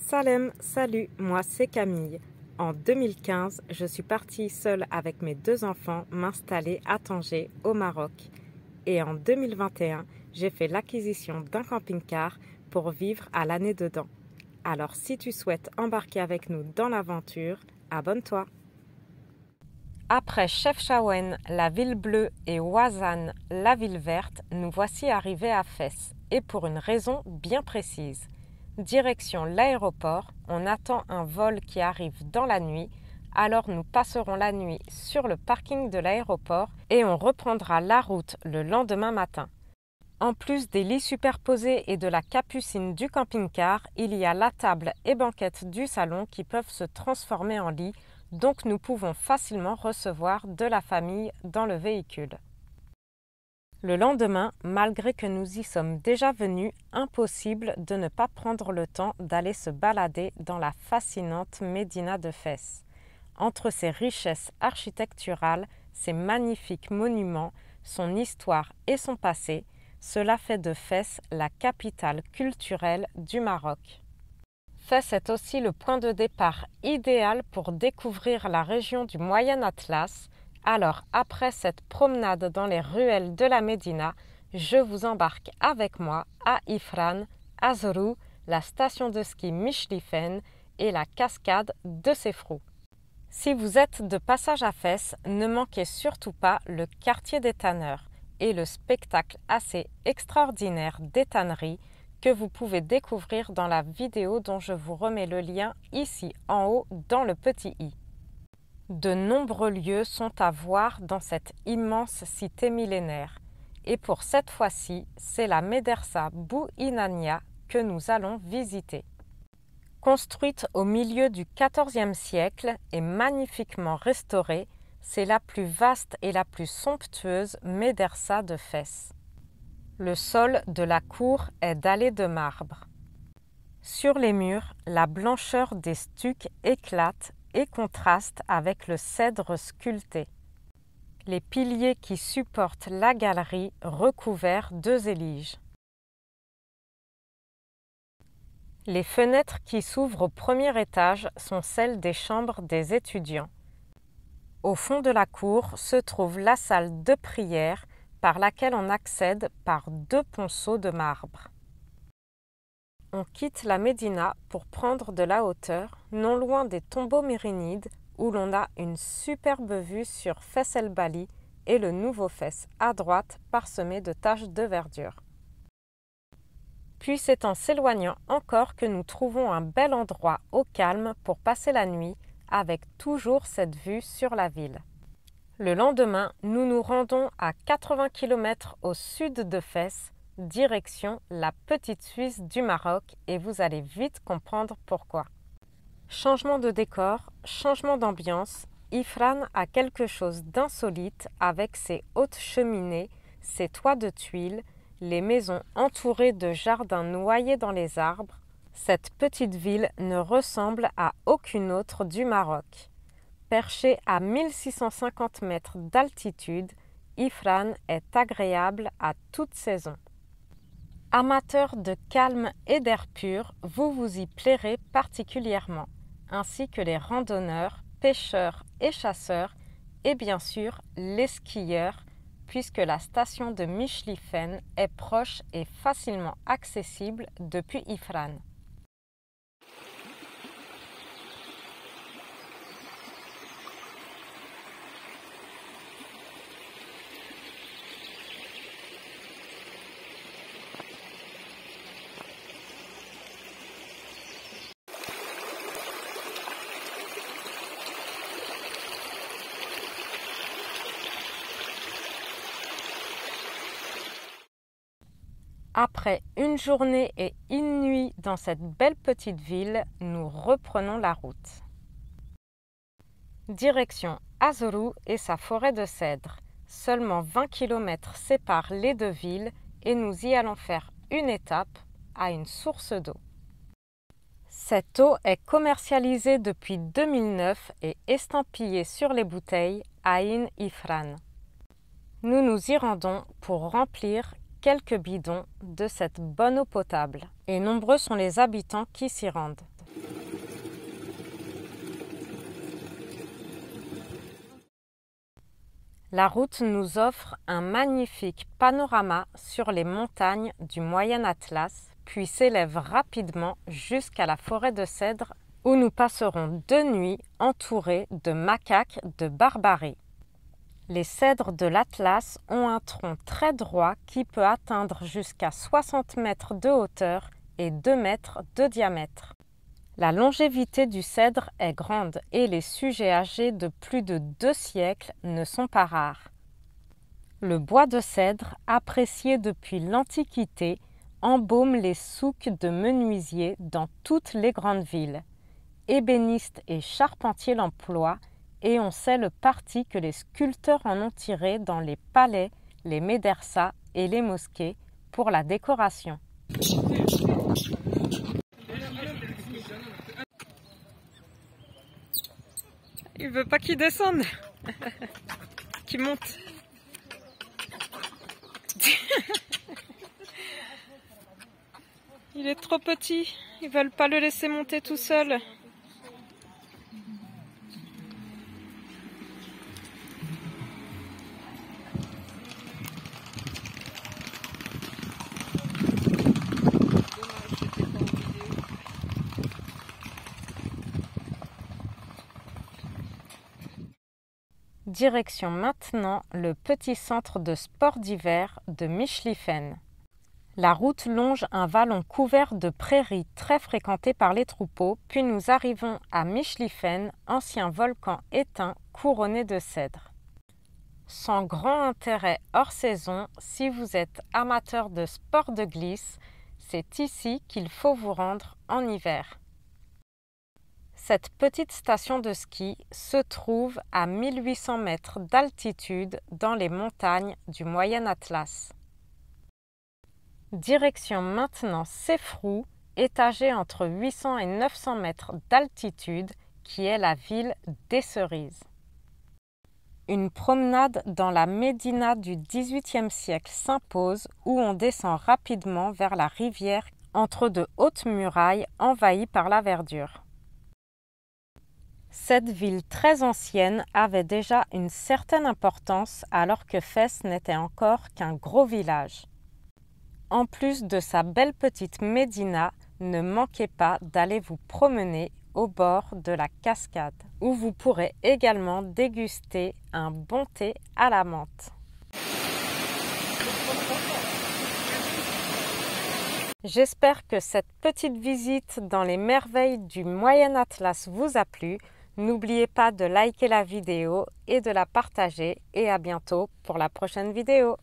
Salem, salut, moi c'est Camille. En 2015, je suis partie seule avec mes 2 enfants m'installer à Tanger, au Maroc. Et en 2021, j'ai fait l'acquisition d'un camping-car pour vivre à l'année dedans. Alors si tu souhaites embarquer avec nous dans l'aventure, abonne-toi. Après Chefchaouen, la ville bleue, et Ouazzane, la ville verte, nous voici arrivés à Fès, et pour une raison bien précise. Direction l'aéroport, on attend un vol qui arrive dans la nuit, alors nous passerons la nuit sur le parking de l'aéroport et on reprendra la route le lendemain matin. En plus des lits superposés et de la capucine du camping-car, il y a la table et banquette du salon qui peuvent se transformer en lit, donc nous pouvons facilement recevoir de la famille dans le véhicule. Le lendemain, malgré que nous y sommes déjà venus, impossible de ne pas prendre le temps d'aller se balader dans la fascinante Médina de Fès. Entre ses richesses architecturales, ses magnifiques monuments, son histoire et son passé, cela fait de Fès la capitale culturelle du Maroc. Fès est aussi le point de départ idéal pour découvrir la région du Moyen Atlas. Alors, après cette promenade dans les ruelles de la Médina, je vous embarque avec moi à Ifrane, Azrou, la station de ski Michlifen et la cascade de Sefrou. Si vous êtes de passage à Fès, ne manquez surtout pas le quartier des tanneurs et le spectacle assez extraordinaire des tanneries que vous pouvez découvrir dans la vidéo dont je vous remets le lien ici en haut dans le petit i. De nombreux lieux sont à voir dans cette immense cité millénaire. Et pour cette fois-ci, c'est la Médersa Bou Inania que nous allons visiter. Construite au milieu du XIVe siècle et magnifiquement restaurée, c'est la plus vaste et la plus somptueuse Médersa de Fès. Le sol de la cour est dallé de marbre. Sur les murs, la blancheur des stucs éclate et contraste avec le cèdre sculpté. Les piliers qui supportent la galerie recouverts d'œufs éliges. Les fenêtres qui s'ouvrent au premier étage sont celles des chambres des étudiants. Au fond de la cour se trouve la salle de prière par laquelle on accède par 2 ponceaux de marbre. On quitte la Médina pour prendre de la hauteur, non loin des tombeaux mérinides, où l'on a une superbe vue sur Fès El Bali et le nouveau Fès à droite parsemé de taches de verdure. Puis c'est en s'éloignant encore que nous trouvons un bel endroit au calme pour passer la nuit, avec toujours cette vue sur la ville. Le lendemain, nous nous rendons à 80 km au sud de Fès, direction la petite Suisse du Maroc et vous allez vite comprendre pourquoi. Changement de décor, changement d'ambiance, Ifrane a quelque chose d'insolite avec ses hautes cheminées, ses toits de tuiles, les maisons entourées de jardins noyés dans les arbres. Cette petite ville ne ressemble à aucune autre du Maroc. Perchée à 1650 mètres d'altitude, Ifrane est agréable à toute saison. Amateurs de calme et d'air pur, vous vous y plairez particulièrement, ainsi que les randonneurs, pêcheurs et chasseurs, et bien sûr les skieurs, puisque la station de Michlifen est proche et facilement accessible depuis Ifrane. Après une journée et une nuit dans cette belle petite ville, nous reprenons la route. Direction Azrou et sa forêt de cèdres. Seulement 20 km séparent les 2 villes et nous y allons faire une étape à une source d'eau. Cette eau est commercialisée depuis 2009 et estampillée sur les bouteilles Aïn Ifrane. Nous nous y rendons pour remplir quelques bidons de cette bonne eau potable, et nombreux sont les habitants qui s'y rendent. La route nous offre un magnifique panorama sur les montagnes du Moyen Atlas, puis s'élève rapidement jusqu'à la forêt de cèdres où nous passerons 2 nuits entourés de macaques de Barbarie. Les cèdres de l'Atlas ont un tronc très droit qui peut atteindre jusqu'à 60 mètres de hauteur et 2 mètres de diamètre. La longévité du cèdre est grande et les sujets âgés de plus de 2 siècles ne sont pas rares. Le bois de cèdre, apprécié depuis l'Antiquité, embaume les souks de menuisiers dans toutes les grandes villes. Ébénistes et charpentiers l'emploient et on sait le parti que les sculpteurs en ont tiré dans les palais, les médersas et les mosquées pour la décoration. Il veut pas qu'il descende, qu'il monte. Il est trop petit, ils veulent pas le laisser monter tout seul. Direction maintenant le petit centre de sport d'hiver de Michlifen. La route longe un vallon couvert de prairies très fréquentées par les troupeaux, puis nous arrivons à Michlifen, ancien volcan éteint couronné de cèdres. Sans grand intérêt hors saison, si vous êtes amateur de sport de glisse, c'est ici qu'il faut vous rendre en hiver. Cette petite station de ski se trouve à 1800 mètres d'altitude dans les montagnes du Moyen Atlas. Direction maintenant Sefrou, étagée entre 800 et 900 mètres d'altitude, qui est la ville des cerises. Une promenade dans la médina du XVIIIe siècle s'impose où on descend rapidement vers la rivière entre de hautes murailles envahies par la verdure. Cette ville très ancienne avait déjà une certaine importance alors que Fès n'était encore qu'un gros village. En plus de sa belle petite médina, ne manquez pas d'aller vous promener au bord de la cascade, où vous pourrez également déguster un bon thé à la menthe. J'espère que cette petite visite dans les merveilles du Moyen Atlas vous a plu. N'oubliez pas de liker la vidéo et de la partager et à bientôt pour la prochaine vidéo.